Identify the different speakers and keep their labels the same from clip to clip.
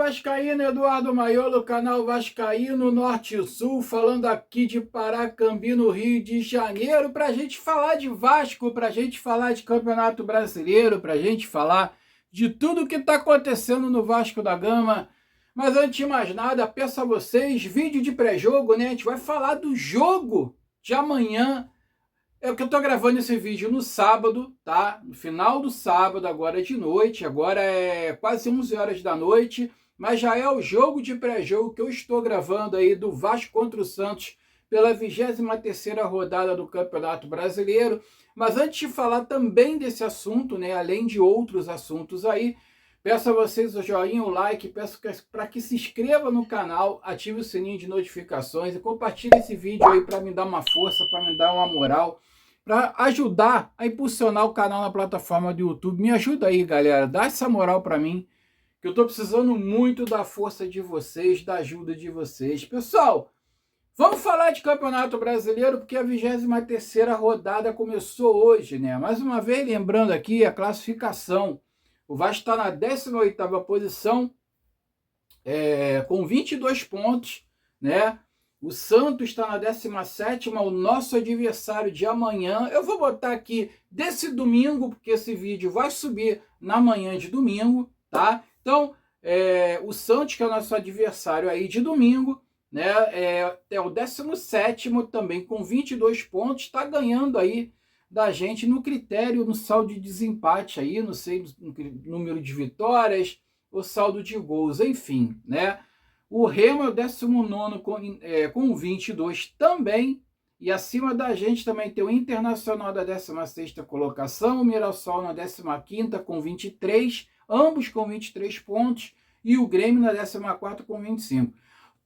Speaker 1: vascaíno, Eduardo Maiolo, canal Vascaíno Norte e Sul, falando aqui de Paracambi, no Rio de Janeiro, para a gente falar de Vasco, para a gente falar de Campeonato Brasileiro, para a gente falar de tudo que está acontecendo no Vasco da Gama. Mas antes de mais nada, peço a vocês, vídeo de pré-jogo, né? A gente vai falar do jogo de amanhã. É que eu tô gravando esse vídeo no sábado, tá? No final do sábado, agora de noite. Agora é quase 11 horas da noite. Mas já é o jogo de pré-jogo que eu estou gravando aí do Vasco contra o Santos pela 23ª rodada do Campeonato Brasileiro. Mas antes de falar também desse assunto, né? Além de outros assuntos aí, peço a vocês o joinha, o like, peço para que se inscreva no canal, ative o sininho de notificações e compartilhe esse vídeo aí para me dar uma força, para me dar uma moral, para ajudar a impulsionar o canal na plataforma do YouTube. Me ajuda aí, galera, dá essa moral para mim, que eu estou precisando muito da força de vocês, da ajuda de vocês. Pessoal, vamos falar de Campeonato Brasileiro, porque a 23ª rodada começou hoje, né? Mais uma vez, lembrando aqui a classificação. O Vasco está na 18ª posição, com 22 pontos, né? O Santos está na 17ª, o nosso adversário de amanhã. Eu vou botar aqui desse domingo, porque esse vídeo vai subir na manhã de domingo, tá? Então, o Santos, que é o nosso adversário aí de domingo, né? É o 17º também, com 22 pontos, está ganhando aí da gente no critério, no saldo de desempate aí, não sei, no número de vitórias, o saldo de gols, enfim, né? O Remo é o 19º com 22 também, e acima da gente também tem o Internacional da 16ª colocação, o Mirassol na 15ª com 23, ambos com 23 pontos, e o Grêmio na 14ª com 25.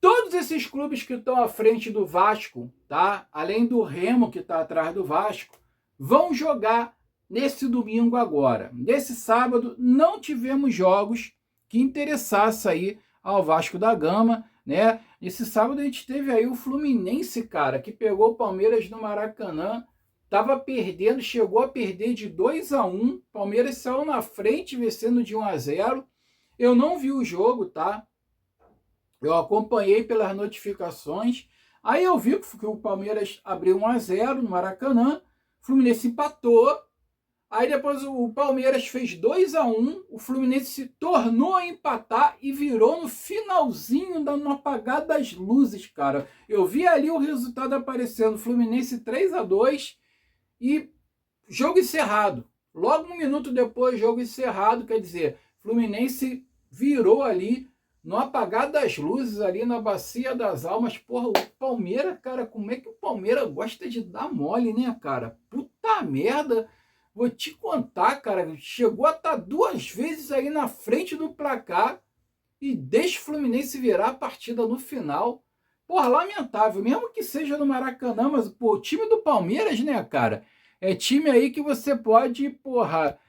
Speaker 1: Todos esses clubes que estão à frente do Vasco, tá? Além do Remo que está atrás do Vasco, vão jogar nesse domingo agora. Nesse sábado não tivemos jogos que interessassem aí ao Vasco da Gama, né? Esse sábado a gente teve aí o Fluminense, cara, que pegou o Palmeiras no Maracanã, tava perdendo, chegou a perder de 2-1, Palmeiras saiu na frente, vencendo de 1-0. Eu não vi o jogo, tá? Eu acompanhei pelas notificações, aí eu vi que o Palmeiras abriu 1-0 no Maracanã, o Fluminense empatou, aí depois o Palmeiras fez 2-1, o Fluminense tornou a empatar e virou no finalzinho, no apagar das luzes, cara. Eu vi ali o resultado aparecendo, Fluminense 3-2 e jogo encerrado. Logo um minuto depois, jogo encerrado, quer dizer, Fluminense virou ali no apagar das luzes, ali na Bacia das Almas. Porra, o Palmeiras, cara, como é que o Palmeiras gosta de dar mole, né, cara? Puta merda! Vou te contar, cara, chegou a estar 2 vezes aí na frente do placar e deixa o Fluminense virar a partida no final. Porra, lamentável, mesmo que seja no Maracanã, mas pô, o time do Palmeiras, né, cara, é time aí que você pode, porra,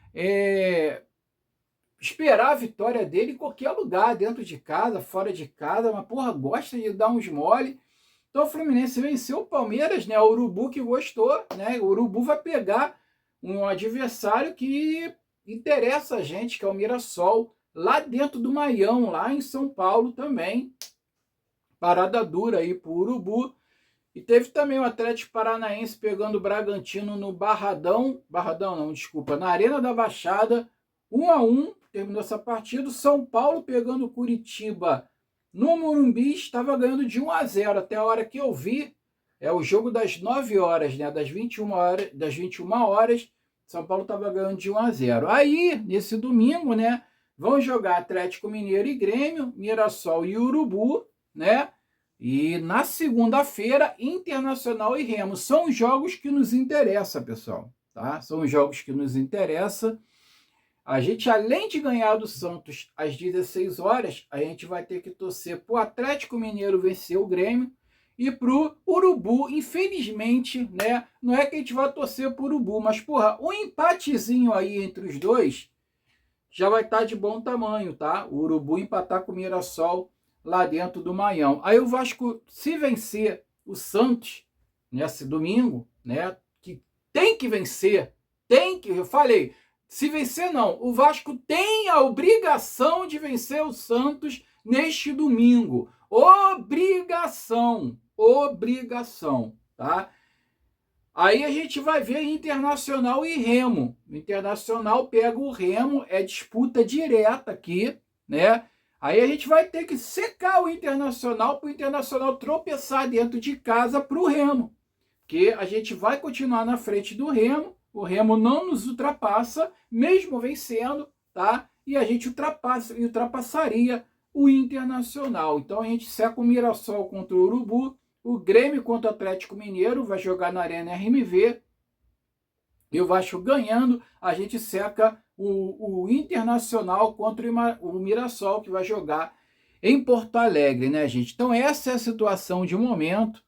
Speaker 1: esperar a vitória dele em qualquer lugar, dentro de casa, fora de casa, mas porra, gosta de dar uns mole. Então o Fluminense venceu o Palmeiras, né, o Urubu que gostou, né, o Urubu vai pegar um adversário que interessa a gente, que é o Mirassol, lá dentro do Maião, lá em São Paulo também. Parada dura aí pro Urubu. E teve também o Atlético Paranaense pegando o Bragantino no Barradão não, desculpa, na Arena da Baixada, 1-1, terminou essa partida. O São Paulo pegando o Curitiba no Morumbi, estava ganhando de 1-0, até a hora que eu vi. É o jogo das 9 horas, né? Das 21 horas, São Paulo estava ganhando de 1-0. Aí, nesse domingo, né? Vão jogar Atlético Mineiro e Grêmio, Mirassol e Urubu, né? E na segunda-feira, Internacional e Remo. São jogos que nos interessam, pessoal, tá? São jogos que nos interessam. A gente, além de ganhar do Santos às 16 horas, a gente vai ter que torcer para o Atlético Mineiro vencer o Grêmio e pro Urubu, infelizmente, né? Não é que a gente vai torcer pro Urubu, mas, porra, um empatezinho aí entre os dois já vai estar de bom tamanho, tá? O Urubu empatar com o Mirassol lá dentro do Maião. Aí o Vasco, se vencer o Santos nesse domingo, né? Que tem que vencer, eu falei, se vencer não, o Vasco tem a obrigação de vencer o Santos neste domingo. Obrigação, tá? Aí a gente vai ver Internacional e Remo. O Internacional pega o Remo, é disputa direta aqui, né? Aí a gente vai ter que secar o Internacional para o Internacional tropeçar dentro de casa para o Remo. Que a gente vai continuar na frente do Remo, o Remo não nos ultrapassa, mesmo vencendo, tá? E a gente ultrapassaria o Internacional. Então a gente seca o Mirassol contra o Urubu, o Grêmio contra o Atlético Mineiro, vai jogar na Arena RMV, e o Vasco ganhando, a gente seca o Internacional contra o Mirassol, que vai jogar em Porto Alegre, né, gente? Então essa é a situação de momento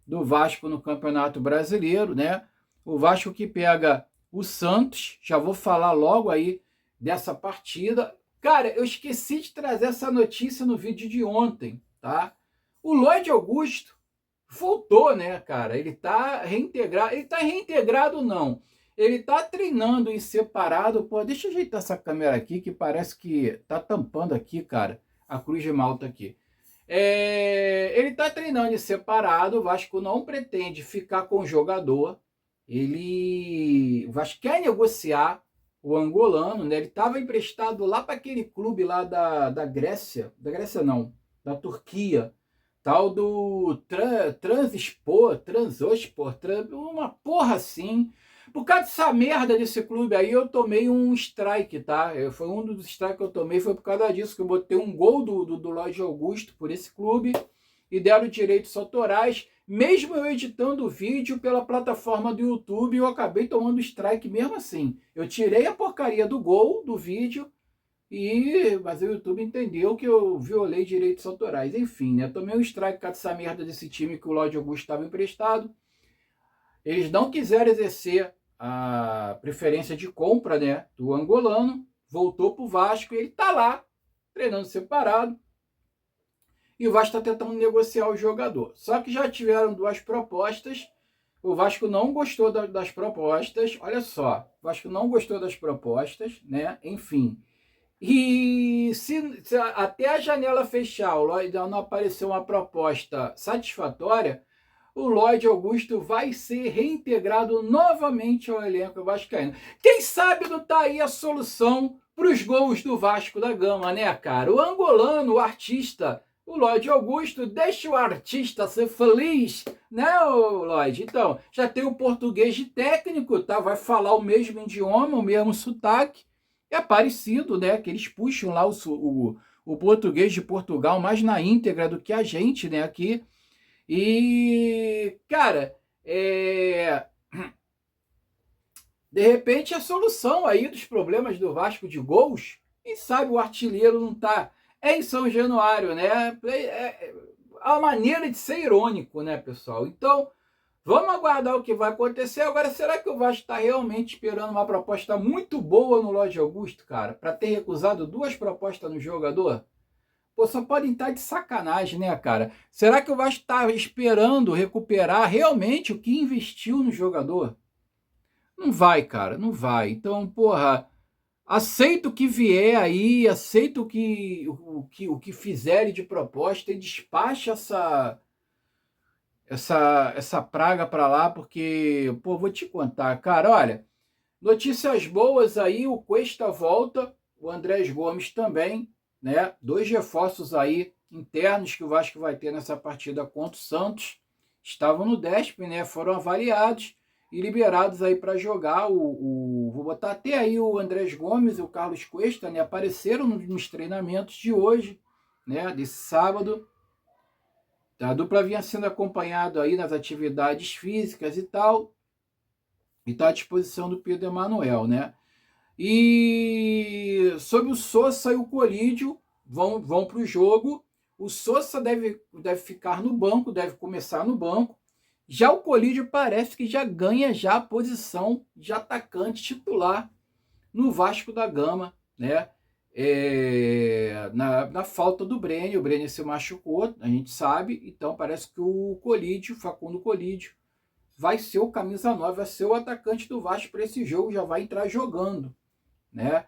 Speaker 1: do Vasco no Campeonato Brasileiro, né? O Vasco que pega o Santos, já vou falar logo aí dessa partida. Cara, eu esqueci de trazer essa notícia no vídeo de ontem, tá? O Lloyd Augusto voltou, né, cara? Ele tá reintegrado não. Ele tá treinando em separado. Pô, deixa eu ajeitar essa câmera aqui, que parece que tá tampando aqui, cara, a Cruz de Malta aqui. Ele está treinando em separado. O Vasco não pretende ficar com o jogador. O Vasco quer negociar o angolano, né? Ele estava emprestado lá para aquele clube lá da Grécia. Da Grécia não, da Turquia. Tal do Transospor, uma porra assim. Por causa dessa merda desse clube aí, eu tomei um strike, tá? Foi um dos strikes que eu tomei, foi por causa disso, que eu botei um gol do Lloyd Augusto por esse clube e deram direitos autorais. Mesmo eu editando o vídeo pela plataforma do YouTube, eu acabei tomando strike mesmo assim. Eu tirei a porcaria do gol do vídeo, mas o YouTube entendeu que eu violei direitos autorais. Enfim, né? Tomei um strike por causa dessa merda desse time que o Lloyd Augusto estava emprestado. Eles não quiseram exercer a preferência de compra, né, do angolano, voltou para o Vasco e ele está lá, treinando separado, e o Vasco está tentando negociar o jogador. Só que já tiveram duas propostas, o Vasco não gostou das propostas, olha só, o Vasco não gostou das propostas, né, enfim. E se até a janela fechar, o Lloyd não aparecer uma proposta satisfatória, o Lloyd Augusto vai ser reintegrado novamente ao elenco vascaíno. Quem sabe não tá aí a solução para os gols do Vasco da Gama, né, cara? O angolano, o artista, o Lloyd Augusto, deixa o artista ser feliz, né, Lloyd? Então, já tem o português de técnico, tá? Vai falar o mesmo idioma, o mesmo sotaque. É parecido, né? Que eles puxam lá o português de Portugal mais na íntegra do que a gente, né, aqui. E, cara, de repente a solução aí dos problemas do Vasco de gols, quem sabe o artilheiro não tá em São Januário, né? A maneira de ser irônico, né, pessoal? Então, vamos aguardar o que vai acontecer. Agora, será que o Vasco está realmente esperando uma proposta muito boa no Lloyd Augusto, cara, para ter recusado duas propostas no jogador? Pô, só podem estar de sacanagem, né, cara? Será que o Vasco está esperando recuperar realmente o que investiu no jogador? Não vai, cara, não vai. Então, porra, aceita o que vier aí, aceita o que fizerem de proposta e despacha essa praga para lá, porque, pô, vou te contar, cara, olha, notícias boas aí, o Cuesta volta, o Andrés Gomes também, né? Dois reforços aí internos que o Vasco vai ter nessa partida contra o Santos. Estavam no DESP, né? Foram avaliados e liberados aí para jogar. Vou botar até aí o Andrés Gomes e o Carlos Cuesta, né? Apareceram nos treinamentos de hoje, né? Desse sábado. A dupla vinha sendo acompanhado aí nas atividades físicas e tal. E está à disposição do Pedro Emanuel, né? E sobre o Sousa e o Colídio, vão para o jogo. O Sousa deve ficar no banco, deve começar no banco. Já o Colídio parece que já ganha já a posição de atacante titular no Vasco da Gama, né? Na falta do Brenner. O Brenner se machucou, a gente sabe. Então parece que o Colídio, Facundo Colídio, vai ser o camisa 9, vai ser o atacante do Vasco para esse jogo, já vai entrar jogando, né?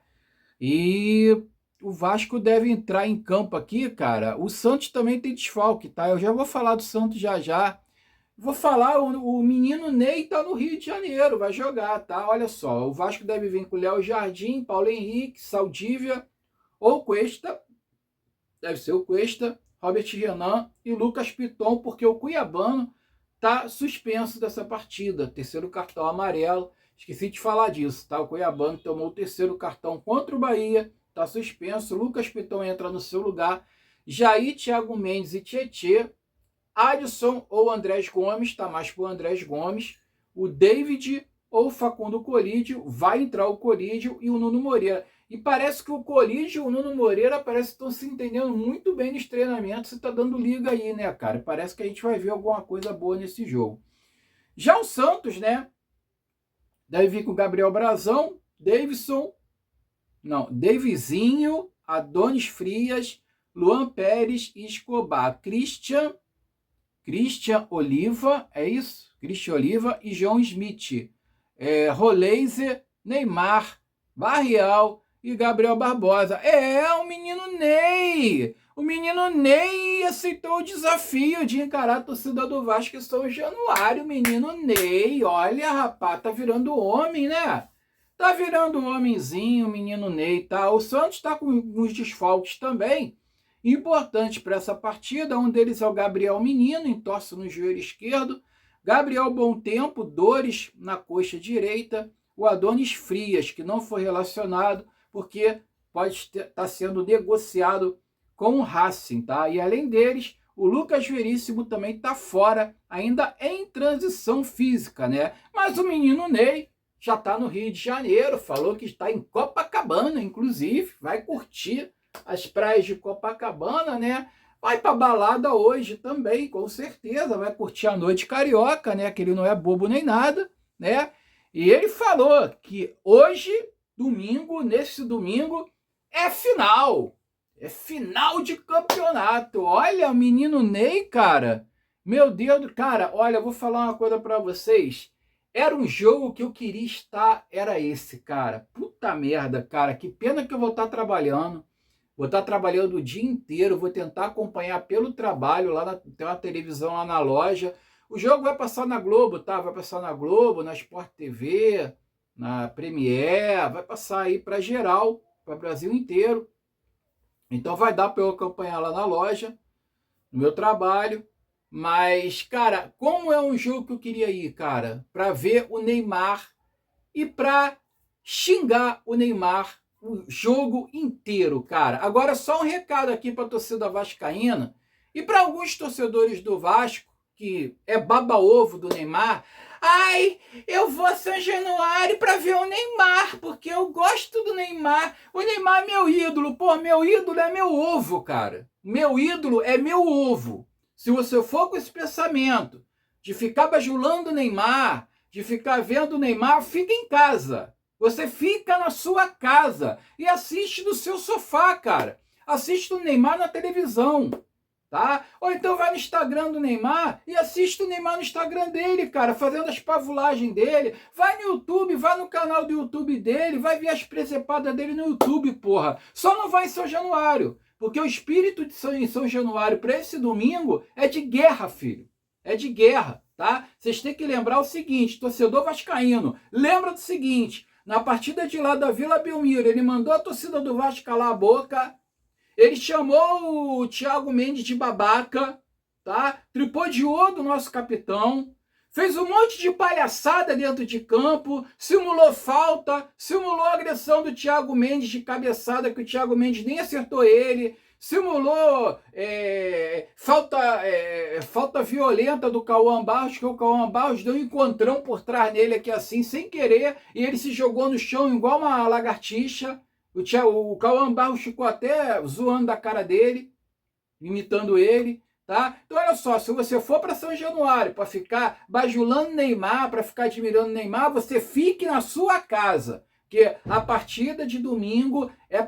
Speaker 1: E o Vasco deve entrar em campo aqui, cara. O Santos também tem desfalque, tá? Eu já vou falar do Santos já já. Vou falar, o menino Ney tá no Rio de Janeiro, vai jogar, tá? Olha só, o Vasco deve vir com Léo Jardim, Paulo Henrique, Saldívia ou Cuesta, deve ser o Cuesta, Robert Renan e Lucas Piton, porque o Cuiabano tá suspenso dessa partida, terceiro cartão amarelo. Esqueci de falar disso, tá? O Cuiabano tomou o terceiro cartão contra o Bahia, tá suspenso. Lucas Piton entra no seu lugar. Jair, Thiago Mendes e Tietê. Adson ou Andrés Gomes, tá mais pro Andrés Gomes. O David ou Facundo Corídio, vai entrar o Corídio e o Nuno Moreira. E parece que o Corídio e o Nuno Moreira parece que estão se entendendo muito bem nos treinamentos e tá dando liga aí, né, cara? Parece que a gente vai ver alguma coisa boa nesse jogo. Já o Santos, né? Deve vir com o Gabriel Brazão, Davizinho, Adonis Frias, Luan Pérez e Escobar. Christian Oliva, é isso? Christian Oliva e João Smith. Roleiser, Neymar, Barrial e Gabriel Barbosa. O menino Ney! O menino Ney aceitou o desafio de encarar a torcida do Vasco em São Januário. O menino Ney, olha, rapaz, tá virando homem, né? Tá virando um homenzinho, o menino Ney, tá? O Santos tá com uns desfalques também, importante para essa partida. Um deles é o Gabriel Menino, entorse no joelho esquerdo. Gabriel Bom Tempo, dores na coxa direita. O Adonis Frias, que não foi relacionado, porque pode estar sendo negociado com o Racing, tá? E além deles, o Lucas Veríssimo também está fora, ainda em transição física, né? Mas o menino Ney já está no Rio de Janeiro, falou que está em Copacabana, inclusive, vai curtir as praias de Copacabana, né? Vai pra balada hoje também, com certeza, vai curtir a noite carioca, né? Que ele não é bobo nem nada, né? E ele falou que hoje, nesse domingo, é final de campeonato. Olha, o menino Ney, cara, meu Deus, cara, olha, eu vou falar uma coisa pra vocês. Era um jogo que eu queria estar, era esse, cara. Puta merda, cara, que pena que eu vou estar trabalhando. Vou estar trabalhando o dia inteiro, vou tentar acompanhar pelo trabalho, tem uma televisão lá na loja. O jogo vai passar na Globo, tá? Vai passar na Globo, na Sport TV, na Premiere, vai passar aí para geral, para o Brasil inteiro. Então vai dar para eu acompanhar lá na loja, no meu trabalho. Mas, cara, como é um jogo que eu queria ir, cara, para ver o Neymar e para xingar o Neymar o jogo inteiro, cara. Agora, só um recado aqui para a torcida vascaína e para alguns torcedores do Vasco, que é baba-ovo do Neymar. Ai, eu vou a São Januário para ver o Neymar, porque eu gosto do Neymar. O Neymar é meu ídolo. Pô, meu ídolo é meu ovo, cara. Meu ídolo é meu ovo. Se você for com esse pensamento de ficar bajulando o Neymar, de ficar vendo o Neymar, fica em casa. Você fica na sua casa e assiste do seu sofá, cara. Assiste o Neymar na televisão, tá? Ou então vai no Instagram do Neymar e assiste o Neymar no Instagram dele, cara, fazendo as pavulagens dele. Vai no YouTube, vai no canal do YouTube dele, vai ver as presepadas dele no YouTube, porra. Só não vai em São Januário, porque o espírito de São Januário para esse domingo é de guerra, filho. É de guerra, tá? Vocês têm que lembrar o seguinte, torcedor vascaíno, lembra do seguinte: na partida de lá da Vila Belmiro, ele mandou a torcida do Vasco calar a boca. Ele chamou o Thiago Mendes de babaca, tá? Tripudiou do nosso capitão. Fez um monte de palhaçada dentro de campo. Simulou falta. Simulou agressão do Thiago Mendes de cabeçada, que o Thiago Mendes nem acertou ele. Simulou falta violenta do Cauã Barros, que o Cauã Barros deu um encontrão por trás dele aqui assim, sem querer, e ele se jogou no chão igual uma lagartixa. O Cauã Barros ficou até zoando da cara dele, imitando ele, tá? Então olha só, se você for para São Januário para ficar bajulando Neymar, para ficar admirando Neymar, você fique na sua casa. Porque a partida de domingo é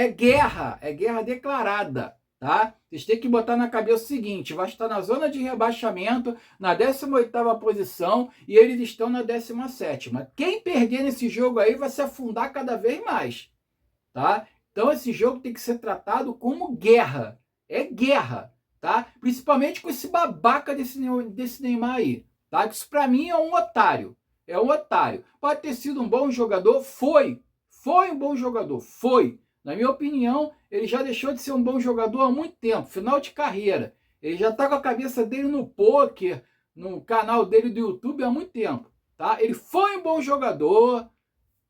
Speaker 1: guerra declarada, tá? Vocês têm que botar na cabeça o seguinte: vai estar na zona de rebaixamento, na 18ª posição, e eles estão na 17ª. Quem perder nesse jogo aí vai se afundar cada vez mais, tá? Então esse jogo tem que ser tratado como guerra. É guerra, tá? Principalmente com esse babaca desse Neymar aí, tá? Isso pra mim é um otário. É um otário. Pode ter sido um bom jogador? Foi. Foi um bom jogador. Foi. Na minha opinião, ele já deixou de ser um bom jogador há muito tempo. Final de carreira. Ele já tá com a cabeça dele no poker, no canal dele do YouTube há muito tempo, tá? Ele foi um bom jogador,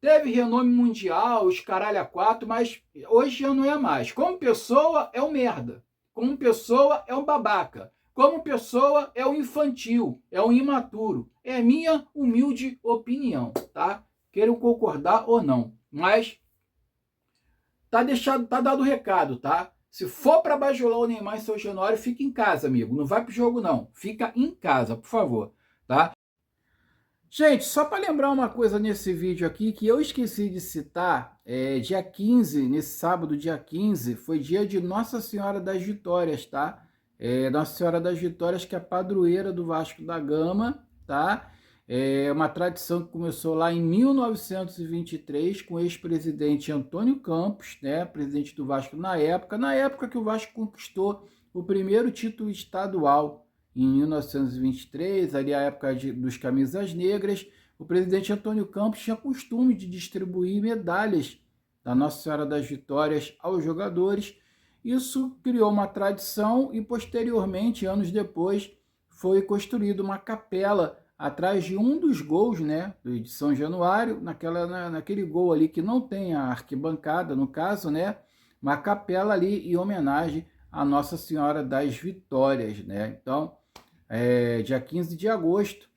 Speaker 1: teve renome mundial, os caralho a quatro, mas hoje já não é mais. Como pessoa, é um merda. Como pessoa, é um babaca. Como pessoa, é um infantil, é um imaturo. É minha humilde opinião, tá? Queiram concordar ou não. Mas tá deixado, tá dado o recado, tá? Se for para bajular o Neymar em São Januário, fica em casa, amigo. Não vai pro jogo, não. Fica em casa, por favor, tá? Gente, só para lembrar uma coisa nesse vídeo aqui que eu esqueci de citar, dia 15, nesse sábado, dia 15, foi dia de Nossa Senhora das Vitórias, tá? Nossa Senhora das Vitórias, que é a padroeira do Vasco da Gama, tá? É uma tradição que começou lá em 1923 com o ex-presidente Antônio Campos, né? Presidente do Vasco na época que o Vasco conquistou o primeiro título estadual em 1923, ali a época dos camisas negras. O presidente Antônio Campos tinha costume de distribuir medalhas da Nossa Senhora das Vitórias aos jogadores. Isso criou uma tradição e, posteriormente, anos depois, foi construída uma capela atrás de um dos gols, né, de São Januário, naquele gol ali que não tem a arquibancada, no caso, né, uma capela ali em homenagem à Nossa Senhora das Vitórias, né? Então, dia 15 de agosto,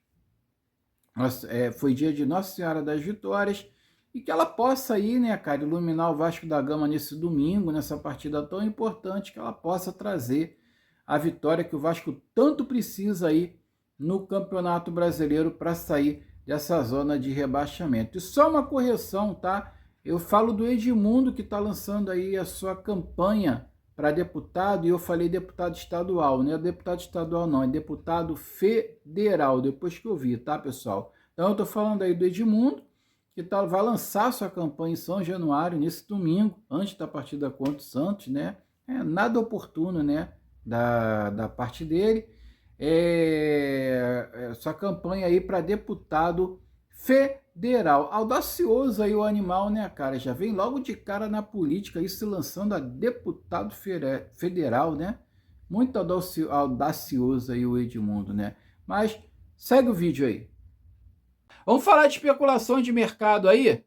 Speaker 1: foi dia de Nossa Senhora das Vitórias, e que ela possa aí, né, cara, iluminar o Vasco da Gama nesse domingo, nessa partida tão importante, que ela possa trazer a vitória que o Vasco tanto precisa aí no Campeonato Brasileiro para sair dessa zona de rebaixamento. E só uma correção, tá? Eu falo do Edmundo, que está lançando aí a sua campanha para deputado, e eu falei deputado estadual, não é deputado estadual não, é deputado federal, depois que eu vi, tá, pessoal? Então eu estou falando aí do Edmundo, que vai lançar sua campanha em São Januário, nesse domingo, antes da partida contra o Santos, né? Nada oportuno, né, da parte dele. Sua campanha aí para deputado federal. Audacioso aí o animal, né, cara? Já vem logo de cara na política aí se lançando a deputado federal, né? Muito audacioso aí o Edmundo, né? Mas segue o vídeo aí. Vamos falar de especulação de mercado aí?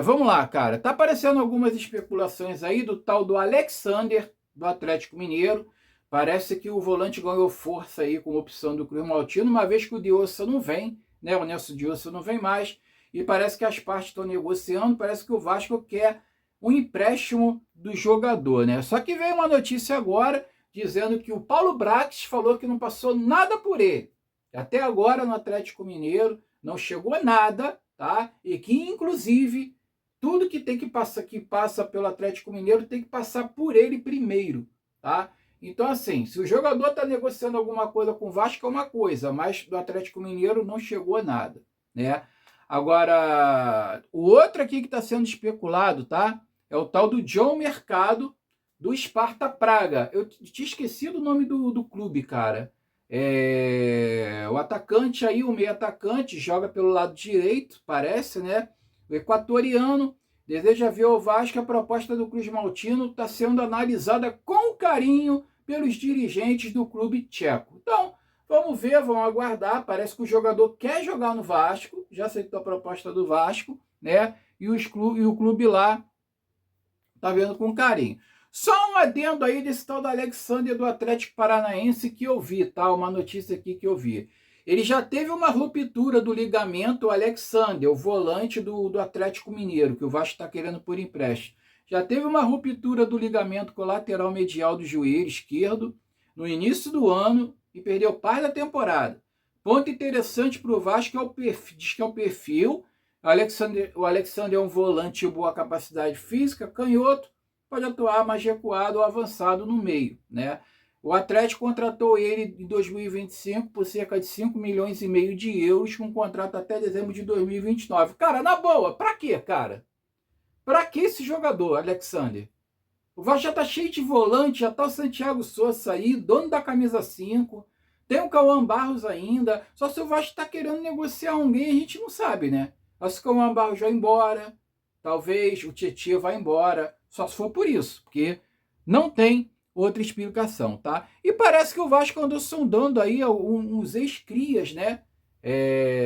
Speaker 1: Vamos lá, cara. Tá aparecendo algumas especulações aí do tal do Alexander, do Atlético Mineiro. Parece que o volante ganhou força aí com a opção do Cruz Maltino, uma vez que o Diossa não vem, né? O Nelson Diossa não vem mais, e parece que as partes estão negociando, parece que o Vasco quer um empréstimo do jogador, né? Só que veio uma notícia agora dizendo que o Paulo Brax falou que não passou nada por ele. Até agora no Atlético Mineiro não chegou nada, tá? E que inclusive tudo que passa pelo Atlético Mineiro tem que passar por ele primeiro, tá? Então, assim, se o jogador está negociando alguma coisa com o Vasco, é uma coisa, mas do Atlético Mineiro não chegou nada, né? Agora, o outro aqui que está sendo especulado, tá? É o tal do John Mercado, do Sparta Praga. Eu tinha esquecido o nome do clube, cara. O atacante aí, o meio atacante, joga pelo lado direito, parece, né? O equatoriano deseja ver o Vasco. A proposta do Cruz Maltino está sendo analisada com carinho pelos dirigentes do clube tcheco. Então, vamos ver, vamos aguardar. Parece que o jogador quer jogar no Vasco, já aceitou a proposta do Vasco, né? E o clube lá tá vendo com carinho. Só um adendo aí desse tal do Alexander do Atlético Paranaense que eu vi, tá? Uma notícia aqui que eu vi. Ele já teve uma ruptura do ligamento, o Alexander, o volante do Atlético Mineiro, que o Vasco está querendo por empréstimo. Já teve uma ruptura do ligamento colateral medial do joelho esquerdo no início do ano e perdeu parte da temporada. Ponto interessante para o Vasco diz que é o perfil. O Alexander é um volante de boa capacidade física, canhoto, pode atuar mais recuado ou avançado no meio, né? O Atlético contratou ele em 2025 por cerca de 5 milhões e meio de euros, com um contrato até dezembro de 2029. Cara, na boa, pra quê, cara? Para que esse jogador, Alexander? O Vasco já tá cheio de volante, já tá o Santiago Sousa aí, dono da camisa 5. Tem o Cauã Barros ainda. Só se o Vasco tá querendo negociar alguém, a gente não sabe, né? Mas se o Cauã Barros vai embora, talvez o Tietchan vá embora. Só se for por isso, porque não tem outra explicação, tá? E parece que o Vasco andou sondando aí uns ex-crias, né?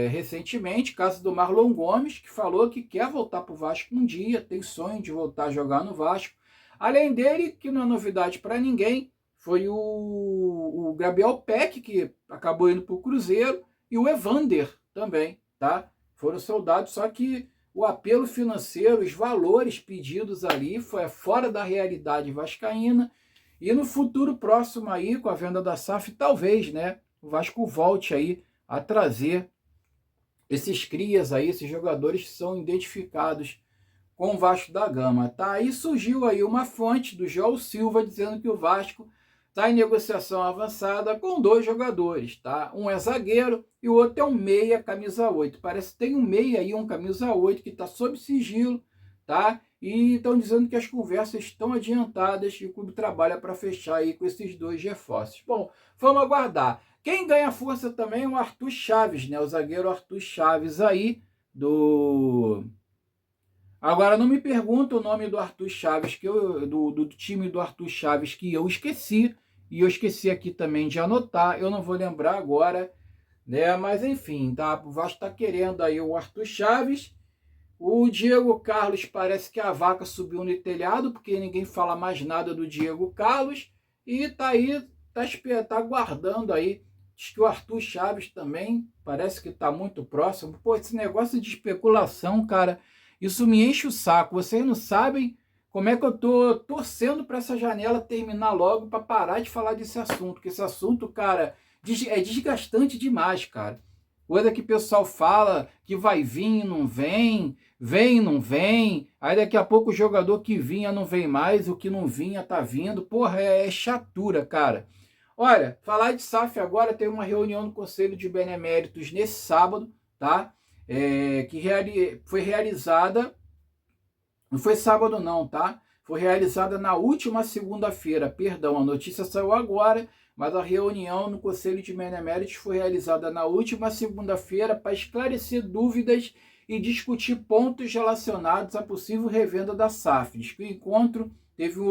Speaker 1: Recentemente, caso do Marlon Gomes, que falou que quer voltar pro Vasco um dia, tem sonho de voltar a jogar no Vasco. Além dele, que não é novidade para ninguém, foi o Gabriel Peck, que acabou indo para o Cruzeiro, e o Evander também, tá? Foram soldados, só que o apelo financeiro, os valores pedidos ali, foi fora da realidade vascaína, e no futuro próximo aí, com a venda da SAF, talvez, né, o Vasco volte aí a trazer esses crias aí, esses jogadores que são identificados com o Vasco da Gama, tá? Aí surgiu aí uma fonte do João Silva dizendo que o Vasco está em negociação avançada com 2 jogadores, tá? Um é zagueiro e o outro é um meia, camisa 8. Parece que tem um meia aí, um camisa 8, que está sob sigilo, tá? E estão dizendo que as conversas estão adiantadas e o clube trabalha para fechar aí com esses 2 reforços. Bom, vamos aguardar. Quem ganha força também é o Arthur Chaves, né? O zagueiro Arthur Chaves aí, Agora, não me pergunta o nome do Arthur Chaves, do time do Arthur Chaves, que eu esqueci, e eu esqueci aqui também de anotar, eu não vou lembrar agora, né? Mas enfim, tá? O Vasco está querendo aí o Arthur Chaves. O Diego Carlos parece que a vaca subiu no telhado, porque ninguém fala mais nada do Diego Carlos, e tá aí, tá aguardando aí. Diz que o Arthur Chaves também parece que está muito próximo. Pô, esse negócio de especulação, cara, isso me enche o saco. Vocês não sabem como é que eu tô torcendo para essa janela terminar logo para parar de falar desse assunto. Porque esse assunto, cara, é desgastante demais, cara. Coisa que o pessoal fala que vai vir e não vem, vem e não vem. Aí daqui a pouco o jogador que vinha não vem mais, o que não vinha tá vindo. Porra, é chatura, cara. Olha, falar de SAF agora, tem uma reunião no Conselho de Beneméritos nesse sábado, tá? Foi realizada, não foi sábado não, tá? Foi realizada na última segunda-feira, perdão, a notícia saiu agora, mas a reunião no Conselho de Beneméritos foi realizada na última segunda-feira para esclarecer dúvidas e discutir pontos relacionados à possível revenda da SAF. Diz que o encontro teve um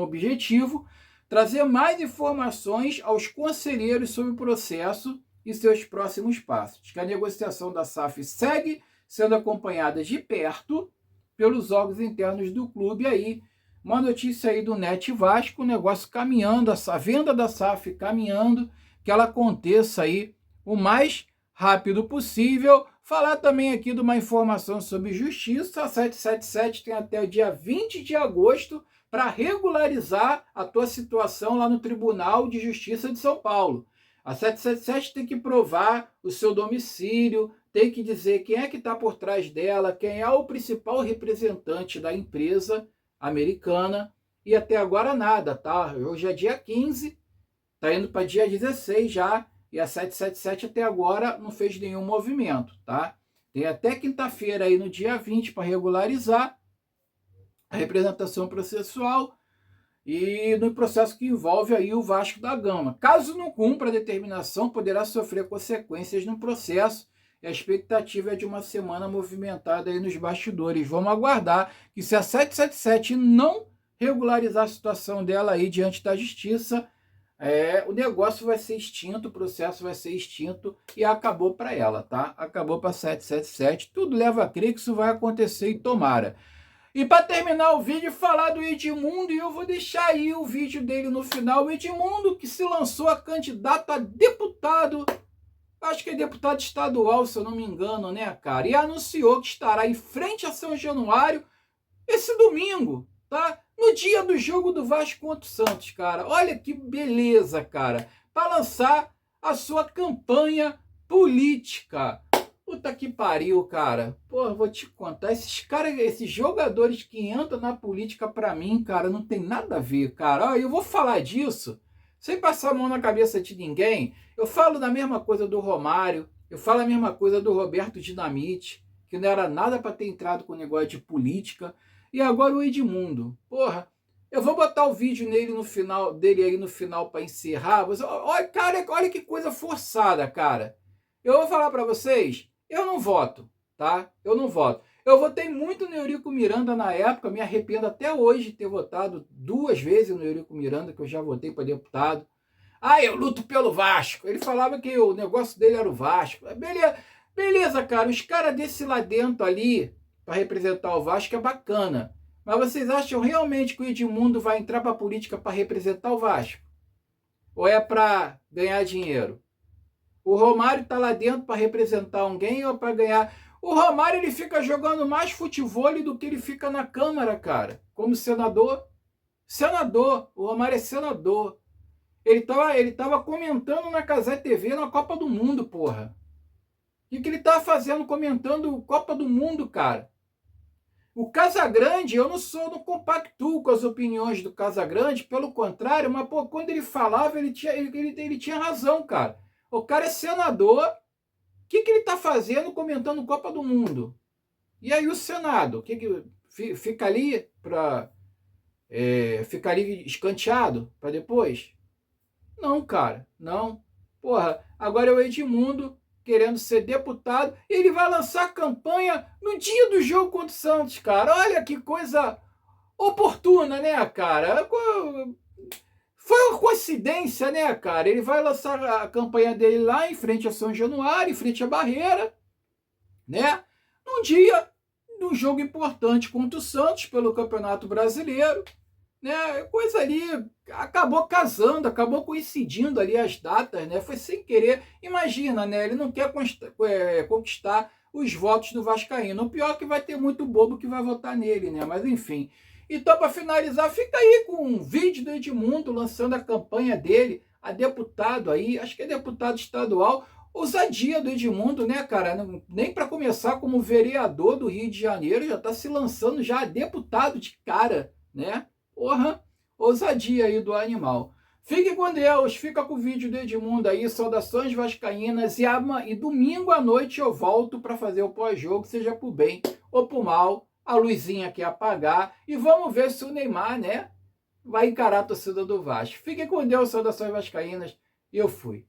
Speaker 1: objetivo trazer mais informações aos conselheiros sobre o processo e seus próximos passos. Que a negociação da SAF segue sendo acompanhada de perto pelos órgãos internos do clube. Aí, uma notícia aí do Net Vasco, o negócio caminhando, a venda da SAF caminhando, que ela aconteça aí o mais rápido possível. Falar também aqui de uma informação sobre justiça. A 777 tem até o dia 20 de agosto para regularizar a tua situação lá no Tribunal de Justiça de São Paulo. A 777 tem que provar o seu domicílio, tem que dizer quem é que está por trás dela, quem é o principal representante da empresa americana, e até agora nada, tá? Hoje é dia 15, tá indo para dia 16 já, e a 777 até agora não fez nenhum movimento, tá? Tem até quinta-feira aí no dia 20 para regularizar a representação processual e no processo que envolve aí o Vasco da Gama. Caso não cumpra a determinação, poderá sofrer consequências no processo, e a expectativa é de uma semana movimentada aí nos bastidores. Vamos aguardar que, se a 777 não regularizar a situação dela aí diante da justiça, o negócio vai ser extinto, o processo vai ser extinto, e acabou para ela, tá? Acabou para a 777. Tudo leva a crer que isso vai acontecer, e tomara. E para terminar o vídeo, falar do Edmundo, e eu vou deixar aí o vídeo dele no final. O Edmundo, que se lançou a candidato a deputado, acho que é deputado estadual, se eu não me engano, né, cara? E anunciou que estará em frente a São Januário esse domingo, tá? No dia do jogo do Vasco contra o Santos, cara. Olha que beleza, cara. Para lançar a sua campanha política. Puta que pariu, cara. Pô, vou te contar. Esses jogadores que entram na política, pra mim, cara, não tem nada a ver, cara. Ó, eu vou falar disso sem passar a mão na cabeça de ninguém. Eu falo da mesma coisa do Romário. Eu falo a mesma coisa do Roberto Dinamite. que não era nada para ter entrado com o negócio de política. E agora o Edmundo. Porra, eu vou botar o vídeo dele aí no final para encerrar. Olha, cara, olha que coisa forçada, cara. Eu vou falar para vocês, eu não voto, tá? Eu não voto. Eu votei muito no Eurico Miranda na época, me arrependo até hoje de ter votado 2 vezes no Eurico Miranda, que eu já votei para deputado. Ah, eu luto pelo Vasco. Ele falava que o negócio dele era o Vasco. Beleza, beleza, cara. Os caras desse lá dentro ali, para representar o Vasco, é bacana. Mas vocês acham realmente que o Edmundo vai entrar para a política para representar o Vasco? Ou é para ganhar dinheiro? O Romário está lá dentro para representar alguém ou para ganhar... O Romário ele fica jogando mais futebol do que ele fica na Câmara, cara. Como senador. Senador. O Romário é senador. Ele tava comentando na Cazé TV na Copa do Mundo, porra. O que ele tava fazendo comentando Copa do Mundo, cara? O Casagrande, eu não compactuo com as opiniões do Casagrande, pelo contrário, mas pô, quando ele falava, ele tinha razão, cara. O cara é senador, o que ele tá fazendo comentando Copa do Mundo? E aí o Senado, fica ali fica ali escanteado para depois? Não, cara, não. Porra, agora é o Edmundo querendo ser deputado, e ele vai lançar campanha no dia do jogo contra o Santos, cara. Olha que coisa oportuna, né, cara? Foi uma coincidência, né, cara? Ele vai lançar a campanha dele lá em frente a São Januário, em frente à Barreira, né? Num dia de um jogo importante contra o Santos pelo Campeonato Brasileiro, né? Coisa ali, acabou casando, acabou coincidindo ali as datas, né? Foi sem querer. Imagina, né? Ele não quer conquistar os votos do vascaíno. O pior é que vai ter muito bobo que vai votar nele, né? Mas enfim. Então, para finalizar, fica aí com um vídeo do Edmundo lançando a campanha dele, a deputado aí, acho que é deputado estadual. Ousadia do Edmundo, né, cara? Nem para começar como vereador do Rio de Janeiro, já está se lançando já a deputado de cara, né? Porra, ousadia aí do animal. Fique com Deus, fica com o vídeo do Edmundo aí, saudações vascaínas, e domingo à noite eu volto para fazer o pós-jogo, seja pro bem ou pro mal, a luzinha aqui apagar, e vamos ver se o Neymar, né, vai encarar a torcida do Vasco. Fique com Deus, saudações vascaínas, eu fui.